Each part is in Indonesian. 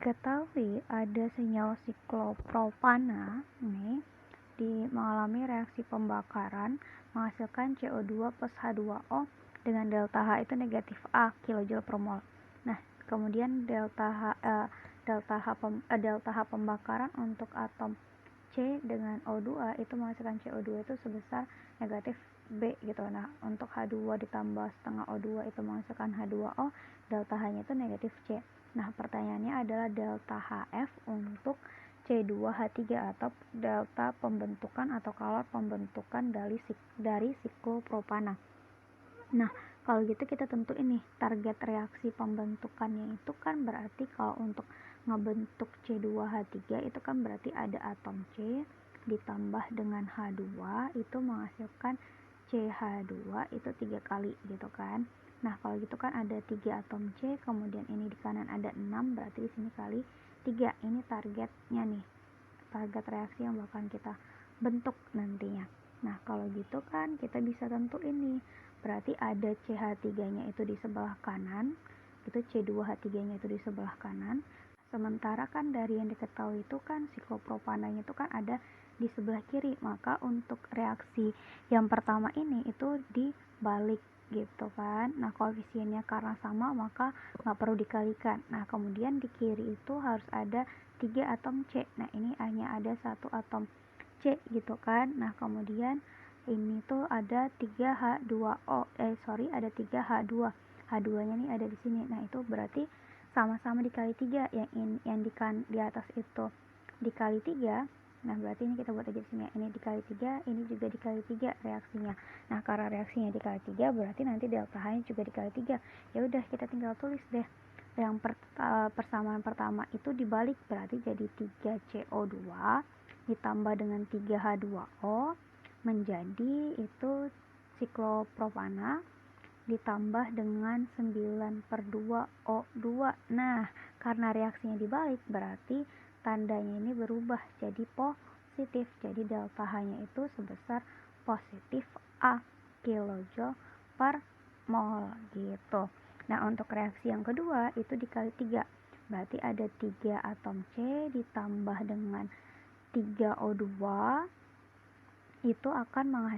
Diketahui ada senyawa siklopropana nih mengalami reaksi pembakaran menghasilkan CO2 plus H2O dengan delta H itu negatif A kilojoule per mol. Nah, kemudian delta H pembakaran untuk atom C dengan O2 itu menghasilkan CO2 itu sebesar negatif B gitu. Nah, untuk H2 ditambah setengah O2 itu menghasilkan H2O, delta H-nya itu negatif C. Nah, pertanyaannya adalah delta HF untuk C2H3 atau delta pembentukan atau kalor pembentukan dari siklopropana. Nah, kalau gitu kita tentuin nih target reaksi pembentukannya itu kan berarti kalau untuk ngebentuk C2H3 itu kan berarti ada atom C ditambah dengan H2 itu menghasilkan CH2 itu 3 kali gitu kan. Nah, kalau gitu kan ada 3 atom C, kemudian ini di kanan ada 6, berarti di sini kali 3. Ini targetnya nih. Target reaksi yang bakal kita bentuk nantinya. Nah, kalau gitu kan kita bisa tentuin nih. Berarti ada CH3-nya itu di sebelah kanan, itu C2H3-nya itu di sebelah kanan. Sementara kan dari yang diketahui itu kan siklopropananya itu kan ada di sebelah kiri, maka untuk reaksi yang pertama ini itu dibalik gitu kan. Nah, koefisiennya karena sama maka nggak perlu dikalikan. Nah, kemudian di kiri itu harus ada 3 atom C. Nah, ini hanya ada 1 atom C gitu kan. Nah, kemudian ini tuh ada 3H2O ada 3H2. H2-nya nih ada di sini. Nah, itu berarti sama-sama dikali 3, yang di atas itu dikali 3. Nah, berarti ini kita buat aja di sini ya. Ini dikali 3, ini juga dikali 3 reaksinya. Nah, karena reaksinya dikali 3 berarti nanti delta H-nya juga dikali 3. Ya udah, kita tinggal tulis deh. Yang persamaan pertama itu dibalik, berarti jadi 3CO2 ditambah dengan 3H2O menjadi itu siklopropana ditambah dengan 9/2O2. Nah, karena reaksinya dibalik berarti tandanya ini berubah jadi positif. Jadi delta H-nya itu sebesar positif A kilojoule per mol gitu. Nah, untuk reaksi yang kedua itu dikali 3. Berarti ada 3 atom C ditambah dengan 3O2 itu akan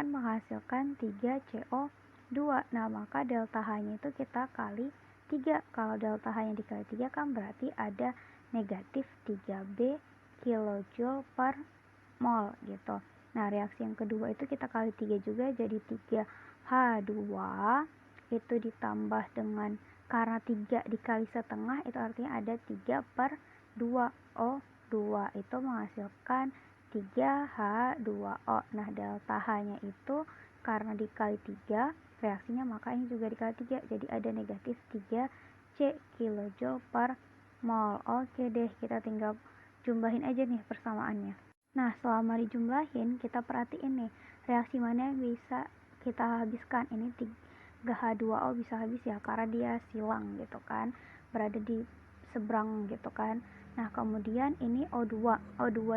menghasilkan 3CO2. Nah, maka delta H-nya itu kita kali 3. Kalau delta H-nya dikali 3 kan berarti ada negatif 3B kilojoule per mol gitu. Nah, reaksi yang kedua itu kita kali 3 juga jadi 3H2 itu ditambah dengan, karena 3 dikali setengah itu artinya ada 3/2O2 itu menghasilkan 3H2O. Nah, delta H-nya itu karena dikali 3 reaksinya, maka ini juga dikali 3, jadi ada negatif 3C kilojoule per mol. Oke deh, kita tinggal jumlahin aja nih persamaannya. Nah, selama dijumlahin kita perhatiin nih reaksi mana yang bisa kita habiskan. Ini 3H2O bisa habis ya karena dia silang gitu kan, berada di seberang gitu kan. Nah, kemudian ini O2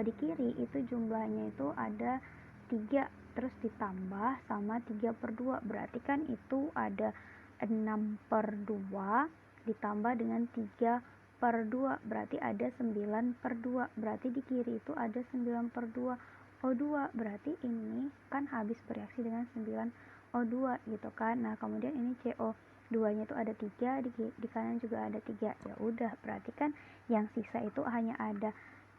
di kiri itu jumlahnya itu ada 3 terus ditambah sama 3/2, berarti kan itu ada 6/2 ditambah dengan 3/2 berarti ada 9/2, berarti di kiri itu ada 9/2 O2, berarti ini kan habis bereaksi dengan 9O2 gitu kan. Nah, kemudian ini CO2 nya itu ada 3, di kanan juga ada 3. Ya udah, berarti kan yang sisa itu hanya ada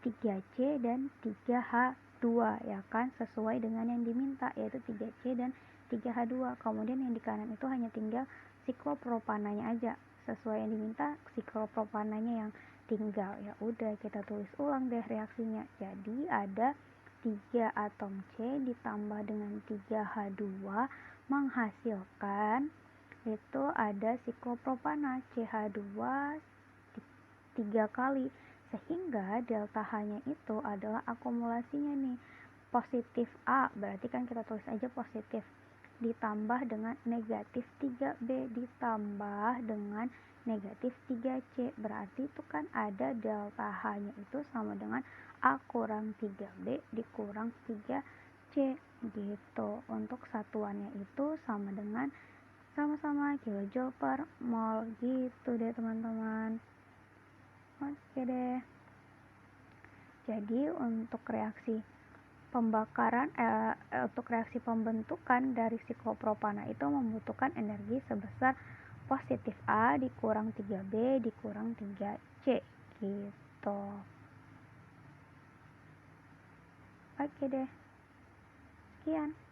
3C dan 3H2 ya kan, sesuai dengan yang diminta yaitu 3C dan 3H2. Kemudian yang di kanan itu hanya tinggal siklopropananya aja, sesuai yang diminta siklopropananya yang tinggal. Ya udah, kita tulis ulang deh reaksinya. Jadi ada 3 atom C ditambah dengan 3H2 menghasilkan itu ada siklopropana CH2 3 kali, sehingga delta H-nya itu adalah akumulasinya nih positif A, berarti kan kita tulis aja positif, ditambah dengan negatif 3B ditambah dengan negatif 3C, berarti itu kan ada delta H-nya itu sama dengan A kurang 3B dikurang 3C gitu. Untuk satuannya itu sama-sama kilojoule per mol gitu deh teman-teman. Oke deh. Jadi untuk reaksi pembakaran untuk reaksi pembentukan dari siklopropana itu membutuhkan energi sebesar positif A dikurang 3B dikurang 3C gitu. Oke deh. Sekian.